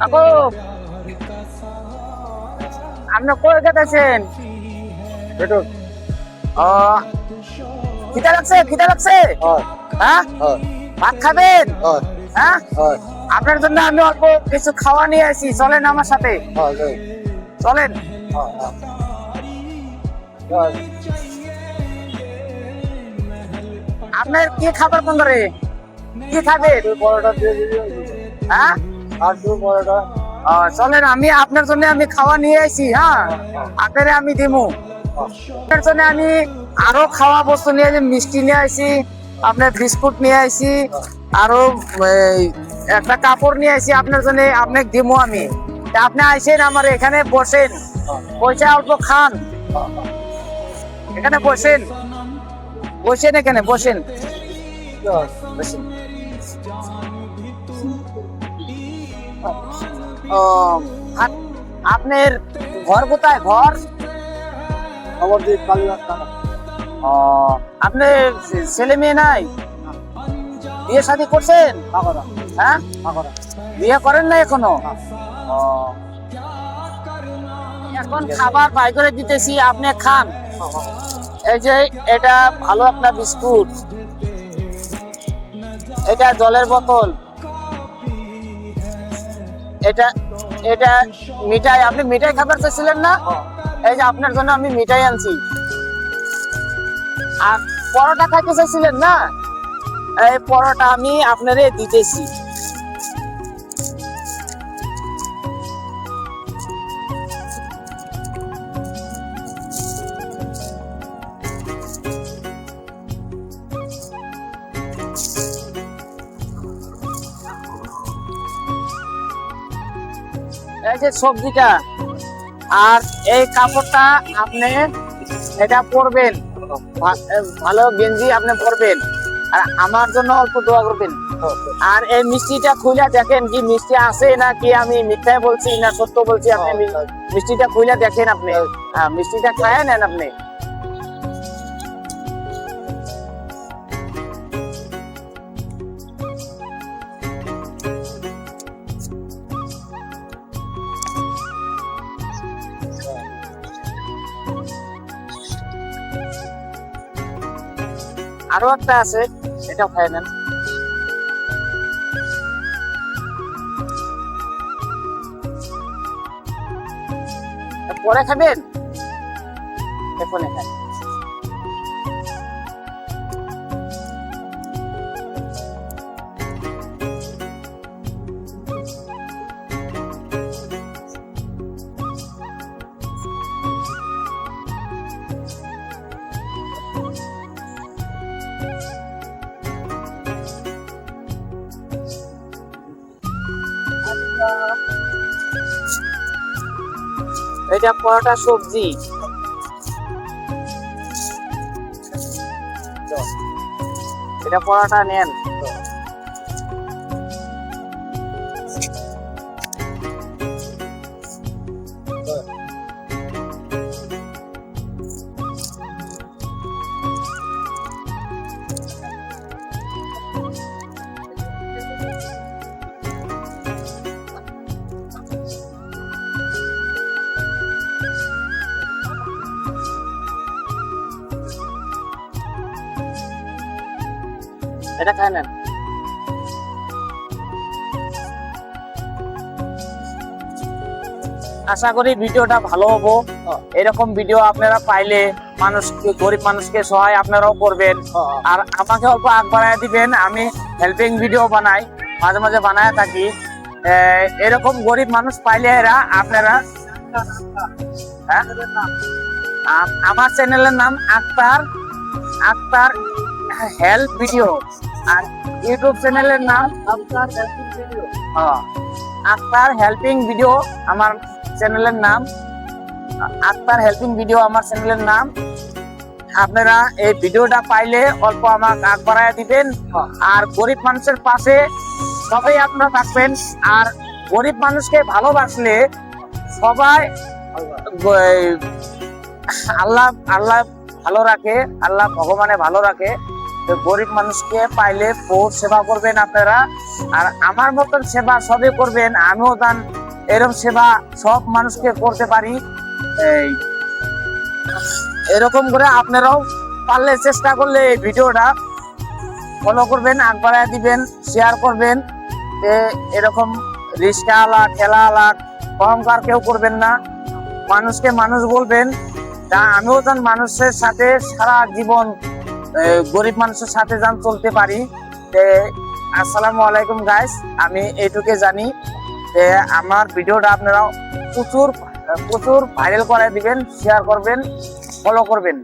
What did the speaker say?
আপু, আপনি কই গেছেন? বেটুন ও, খিদা লাগছে, খিদা লাগছে। হয় হ্যাঁ, হয় ভাত খাবেন? হয় হ্যাঁ, হয় আপনার জন্য আমি অল্প কিছু খাওয়া নিয়ে আসি, চলেন আমার সাথে, হয় যাই চলেন। হয় হয় আপনার কি খাবার কোন ধরে, কি খাবেন? তুই পরোটা দিয়ে দিবি হ্যাঁ, আর তুই পরোটা চলেন, আমি আপনার জন্য আমি খাওয়া নিয়ে আসি। হ্যাঁ, আপনারে আমি দিমু। আপনার জন্য আমি আরো খাওয়া বস্তু নিয়ে আসি, মিষ্টি নিয়ে আসি, আপনার বিস্কুট নিয়ে আসি, আরো এই, একটা কাপড় নিয়ে আসি আপনার জন্য, আপনাকে দিমু আমি। তা আপনি আইসেন আমার এখানে বসেন, পয়সা অল্প খান, এখানে বসেন, বসেন, এখানে বসেন, বসেন। ও, আপনার ঘর কোথায়? ঘর খবর দিয়ে কালীঘাট থানা ও, আপনার ছেলে মেয়ে নাই? বিয়ে শাদী করছেন? কাকড়া হ্যাঁ, কাকড়া বিয়ে করেন না এখনো? ও, এখন খাবার বাই করে দিতেছি, আপনি খান। এই যে এটা ভালো একটা বিস্কুট, এটা জলের বোতল, এটা এটা মিঠাই। আপনি মিঠাই খাবার চাইছিলেন না? এই যে আপনার জন্য আমি মিঠাই আনছি। আর পরোটা খাইতে চাইছিলেন না? এই পরোটা আমি আপনারে দিতেছি। এই যে সবজিটা, আর এই কাপড়টা আপনি এটা পরবেন, ভালো গেঞ্জি আপনি পরবেন, আর আমার জন্য অল্প দোয়া করবেন। আর এই মিষ্টিটা খুলে দেখেন কি মিষ্টি আছে না কি আমি মিথ্যা বলছি না সত্য বলছি। আপনি মিষ্টিটা খুলে দেখেন, আপনি মিষ্টিটা খায় নেন আপনি। আরো একটা আছে, এটাও খায় নেন। পরে খাবেন, এখনই খান। এটা পরোটা সবজি, এটা পরোটা নেন। এটা খায় নেন। আশা করি ভিডিওটা ভালো হবো। এরকম ভিডিও আপনারা পাইলে মানুষকে, গরিব মানুষকে সহায় আপনারাও করবেন, আর আমাকে অল্প আগ বাড়ায় দিবেন। আমি হেল্পিং ভিডিও বানাই, মাঝে মাঝে বানায় থাকি। এরকম গরিব মানুষ পাইলে এরা আপনারা, হ্যাঁ, আমার চ্যানেলের নাম আক্তার আক্তার হেল্প ভিডিও, আর ইউটিউব চ্যানেলের নাম আক্তার হেল্পিং ভিডিও। আমার চ্যানেলের নাম আক্তার হেল্পিং ভিডিও, আমার চ্যানেলের নাম। আপনারা এই ভিডিওটা পাইলে অল্প আমাকে আগ বাড়ায় দিবেন, আর গরিব মানুষের পাশে সবাই আপনারা থাকবেন। আর গরিব মানুষকে ভালোবাসলে সবাই আল্লাহ আল্লাহ ভালো রাখে, আল্লাহ ভগবানে ভালো রাখে। তো গরিব মানুষকে পাইলে বহুত সেবা করবেন আপনারা। আর আমার মতন সেবা সবে করবেন, আমিও দান এরকম সেবা সব মানুষকে করতে পারি। এই এরকম করে আপনারাও পারলে চেষ্টা করলে এই ভিডিওটা ফলো করবেন, আগ বাড়ায় দিবেন, শেয়ার করবেন। এরকম রিক্সাওয়ালা ঠেলাওয়ালা অহংকার কেউ করবেন না, মানুষকে মানুষ বলবেন। তা আমিও যেন মানুষের সাথে সারা জীবন গরিব মানুষের সাথে যেন চলতে পারি। আসসালামু আলাইকুম গাইস, আমি এইটুকু জানি যে আমার ভিডিওটা আপনারা প্রচুর ভাইরাল করে দিবেন, শেয়ার করবেন, ফলো করবেন।